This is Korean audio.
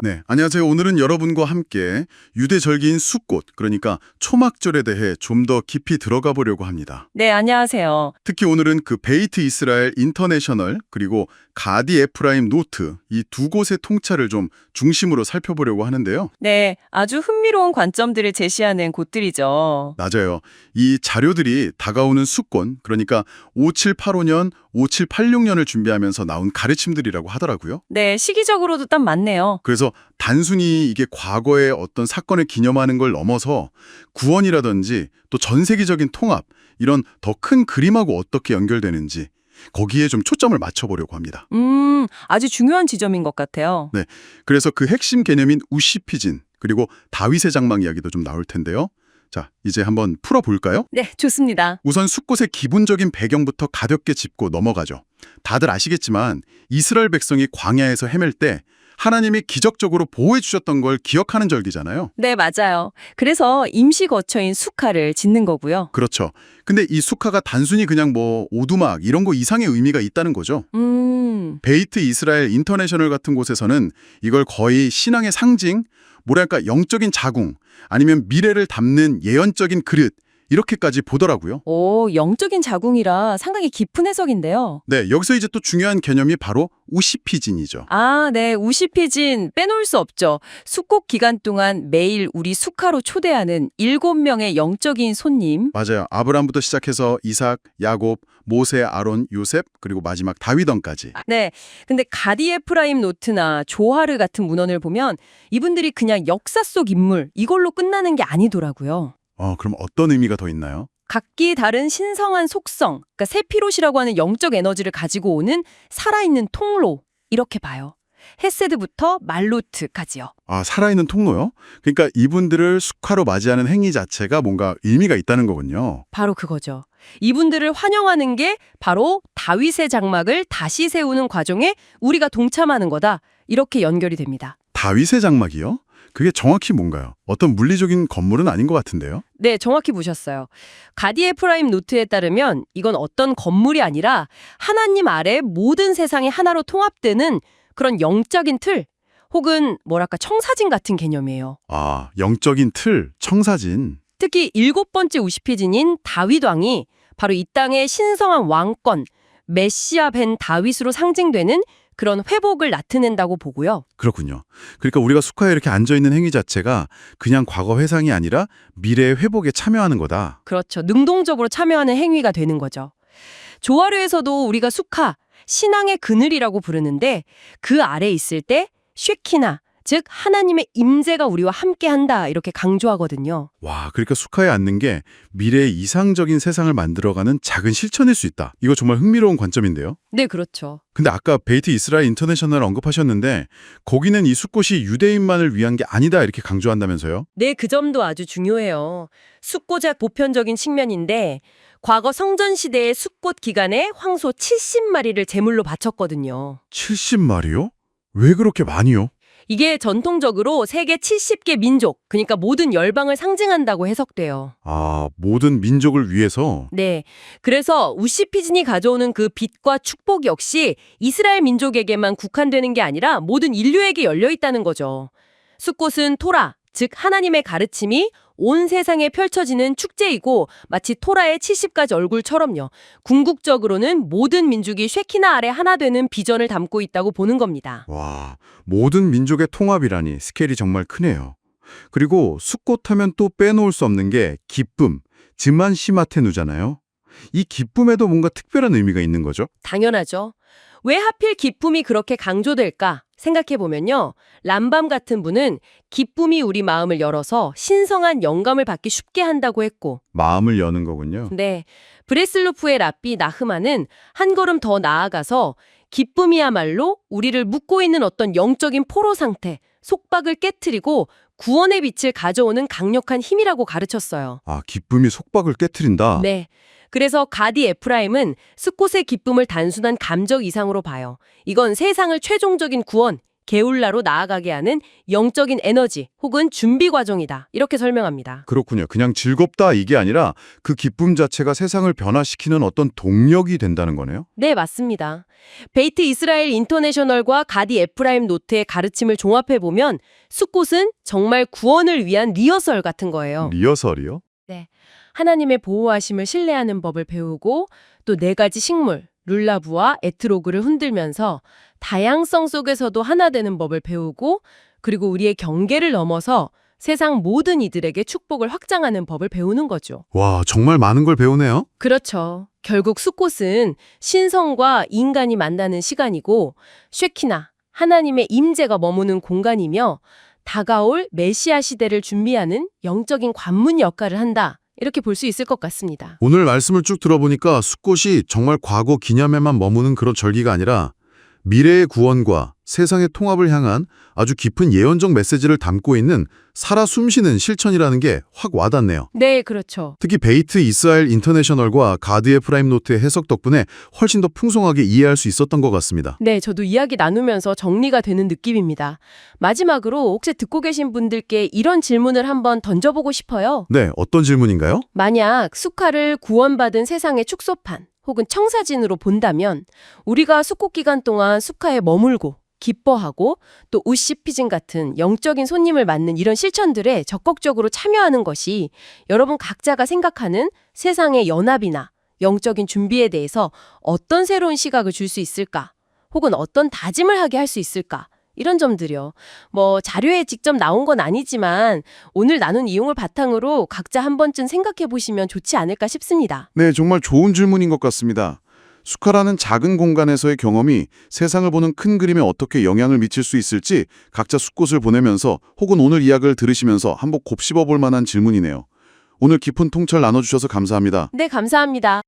네, 안녕하세요. 오늘은 여러분과 함께 유대 절기인 수꽃, 그러니까 초막절에 대해 좀 더 깊이 들어가 보려고 합니다. 네, 안녕하세요. 특히 오늘은 그 베이트 이스라엘 인터내셔널 그리고 가디 에프라임 노트 이 두 곳의 통찰을 좀 중심으로 살펴보려고 하는데요. 네, 아주 흥미로운 관점들을 제시하는 곳들이죠. 맞아요. 이 자료들이 다가오는 수권, 그러니까 5785년, 5786년을 준비하면서 나온 가르침들이라고 하더라고요. 네, 시기적으로도 딱 맞네요. 그래서 단순히 이게 과거의 어떤 사건을 기념하는 걸 넘어서 구원이라든지 또 전 세계적인 통합, 이런 더 큰 그림하고 어떻게 연결되는지 거기에 좀 초점을 맞춰보려고 합니다. 아주 중요한 지점인 것 같아요. 네, 그래서 그 핵심 개념인 우시피진, 그리고 다윗의 장막 이야기도 좀 나올 텐데요. 자, 이제 한번 풀어볼까요? 네, 좋습니다. 우선 숫꽃의 기본적인 배경부터 가볍게 짚고 넘어가죠. 다들 아시겠지만 이스라엘 백성이 광야에서 헤맬 때 하나님이 기적적으로 보호해 주셨던 걸 기억하는 절기잖아요. 네, 맞아요. 그래서 임시 거처인 수카를 짓는 거고요. 그렇죠. 근데 이 수카가 단순히 그냥 뭐 오두막 이런 거 이상의 의미가 있다는 거죠. 베이트 이스라엘 인터내셔널 같은 곳에서는 이걸 거의 신앙의 상징, 뭐랄까 영적인 자궁, 아니면 미래를 담는 예언적인 그릇 이렇게까지 보더라고요. 오, 영적인 자궁이라 상당히 깊은 해석인데요. 네, 여기서 이제 또 중요한 개념이 바로 우시피진이죠. 아, 네, 우시피진 빼놓을 수 없죠. 숙곡 기간 동안 매일 우리 수카로 초대하는 7명의 영적인 손님. 맞아요. 아브라함부터 시작해서 이삭, 야곱, 모세, 아론, 요셉, 그리고 마지막 다윗왕까지. 네, 근데 가디 에프라임 노트나 조하르 같은 문헌을 보면 이분들이 그냥 역사 속 인물 이걸로 끝나는 게 아니더라고요. 그럼 어떤 의미가 더 있나요? 각기 다른 신성한 속성, 그러니까 세피롯이라고 하는 영적 에너지를 가지고 오는 살아있는 통로 이렇게 봐요. 헤세드부터 말로트까지요. 아, 살아있는 통로요? 그러니까 이분들을 숙화로 맞이하는 행위 자체가 뭔가 의미가 있다는 거군요. 바로 그거죠. 이분들을 환영하는 게 바로 다윗의 장막을 다시 세우는 과정에 우리가 동참하는 거다. 이렇게 연결이 됩니다. 다윗의 장막이요? 그게 정확히 뭔가요? 어떤 물리적인 건물은 아닌 것 같은데요? 네, 정확히 보셨어요. 가디 에프라임 노트에 따르면 이건 어떤 건물이 아니라 하나님 아래 모든 세상이 하나로 통합되는 그런 영적인 틀 혹은 뭐랄까 청사진 같은 개념이에요. 아, 영적인 틀, 청사진. 특히 7번째 우시피진인 다윗 왕이 바로 이 땅의 신성한 왕권, 메시아 벤 다윗으로 상징되는 그런 회복을 나타낸다고 보고요. 그렇군요. 그러니까 우리가 숙화에 이렇게 앉아있는 행위 자체가 그냥 과거 회상이 아니라 미래의 회복에 참여하는 거다. 그렇죠. 능동적으로 참여하는 행위가 되는 거죠. 조화르에서도 우리가 수카, 신앙의 그늘이라고 부르는데 그 아래 있을 때 쉐키나, 즉 하나님의 임재가 우리와 함께한다 이렇게 강조하거든요. 와, 그러니까 숙화에 앉는 게 미래의 이상적인 세상을 만들어가는 작은 실천일 수 있다. 이거 정말 흥미로운 관점인데요. 네, 그렇죠. 근데 아까 베이트 이스라엘 인터내셔널 언급하셨는데 거기는 이 숫꽃이 유대인만을 위한 게 아니다 이렇게 강조한다면서요? 네, 그 점도 아주 중요해요. 숫꽃의 보편적인 측면인데 과거 성전 시대의 숫꽃 기간에 황소 70마리를 제물로 바쳤거든요. 70마리요? 왜 그렇게 많이요? 이게 전통적으로 세계 70개 민족, 그러니까 모든 열방을 상징한다고 해석돼요. 아, 모든 민족을 위해서? 네. 그래서 우시피진이 가져오는 그 빛과 축복 역시 이스라엘 민족에게만 국한되는 게 아니라 모든 인류에게 열려 있다는 거죠. 숫꽃은 토라, 즉 하나님의 가르침이 온 세상에 펼쳐지는 축제이고 마치 토라의 70가지 얼굴처럼요. 궁극적으로는 모든 민족이 쉐키나 아래 하나 되는 비전을 담고 있다고 보는 겁니다. 와, 모든 민족의 통합이라니 스케일이 정말 크네요. 그리고 숫꽃 하면 또 빼놓을 수 없는 게 기쁨, 즈만 시마테누잖아요. 이 기쁨에도 뭔가 특별한 의미가 있는 거죠? 당연하죠. 왜 하필 기쁨이 그렇게 강조될까? 생각해보면요. 람밤 같은 분은 기쁨이 우리 마음을 열어서 신성한 영감을 받기 쉽게 한다고 했고, 마음을 여는 거군요. 네. 브레슬로프의 랍비 나흐만은 한 걸음 더 나아가서 기쁨이야말로 우리를 묶고 있는 어떤 영적인 포로 상태, 속박을 깨트리고 구원의 빛을 가져오는 강력한 힘이라고 가르쳤어요. 아, 기쁨이 속박을 깨트린다? 네. 그래서 가디 에프라임은 숫꽃의 기쁨을 단순한 감적 이상으로 봐요. 이건 세상을 최종적인 구원, 게울라로 나아가게 하는 영적인 에너지 혹은 준비 과정이다. 이렇게 설명합니다. 그렇군요. 그냥 즐겁다 이게 아니라 그 기쁨 자체가 세상을 변화시키는 어떤 동력이 된다는 거네요. 네, 맞습니다. 베이트 이스라엘 인터내셔널과 가디 에프라임 노트의 가르침을 종합해보면 숫꽃은 정말 구원을 위한 리허설 같은 거예요. 리허설이요? 하나님의 보호하심을 신뢰하는 법을 배우고 또 4가지 식물, 룰라브와 에트로그를 흔들면서 다양성 속에서도 하나 되는 법을 배우고 그리고 우리의 경계를 넘어서 세상 모든 이들에게 축복을 확장하는 법을 배우는 거죠. 와, 정말 많은 걸 배우네요. 그렇죠. 결국 숫꽃은 신성과 인간이 만나는 시간이고 쉐키나, 하나님의 임재가 머무는 공간이며 다가올 메시아 시대를 준비하는 영적인 관문 역할을 한다. 이렇게 볼 수 있을 것 같습니다. 오늘 말씀을 쭉 들어보니까 숫꽃이 정말 과거 기념에만 머무는 그런 절기가 아니라 미래의 구원과 세상의 통합을 향한 아주 깊은 예언적 메시지를 담고 있는 살아 숨쉬는 실천이라는 게 확 와닿네요. 네, 그렇죠. 특히 베이트 이스라엘 인터내셔널과 가드의 프라임 노트의 해석 덕분에 훨씬 더 풍성하게 이해할 수 있었던 것 같습니다. 네, 저도 이야기 나누면서 정리가 되는 느낌입니다. 마지막으로 혹시 듣고 계신 분들께 이런 질문을 한번 던져보고 싶어요. 네, 어떤 질문인가요? 만약 수카를 구원받은 세상의 축소판 혹은 청사진으로 본다면 우리가 숙고 기간 동안 수카에 머물고 기뻐하고 또 우시피진 같은 영적인 손님을 맞는 이런 실천들에 적극적으로 참여하는 것이 여러분 각자가 생각하는 세상의 연합이나 영적인 준비에 대해서 어떤 새로운 시각을 줄 수 있을까? 혹은 어떤 다짐을 하게 할 수 있을까? 이런 점들이요. 자료에 직접 나온 건 아니지만 오늘 나눈 내용을 바탕으로 각자 한 번쯤 생각해 보시면 좋지 않을까 싶습니다. 네, 정말 좋은 질문인 것 같습니다. 수카라는 작은 공간에서의 경험이 세상을 보는 큰 그림에 어떻게 영향을 미칠 수 있을지 각자 숫꽃을 보내면서 혹은 오늘 이야기를 들으시면서 한번 곱씹어 볼 만한 질문이네요. 오늘 깊은 통찰 나눠주셔서 감사합니다. 네, 감사합니다.